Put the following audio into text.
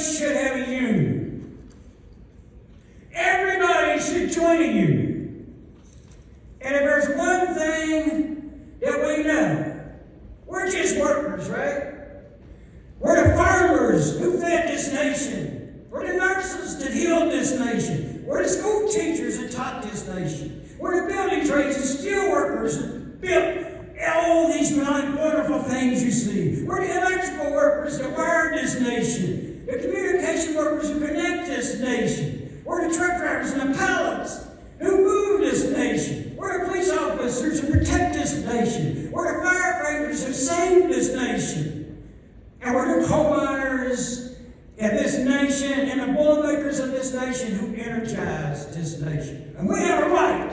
should have a union. Everybody should join a union. And if there's one thing that we know, we're just workers, right? We're the farmers who fed this nation. We're the nurses that healed this nation. We're the school teachers that taught this nation. We're the building trades and steel workers that built all these wonderful things you see. We're the electrical workers that wired this nation. The communication workers who connect this nation. We're the truck drivers and the pilots who move this nation. We're the police officers who protect this nation. We're the firefighters who save this nation. And we're the coal miners of this nation and the bullet makers of this nation who energize this nation. And we have a right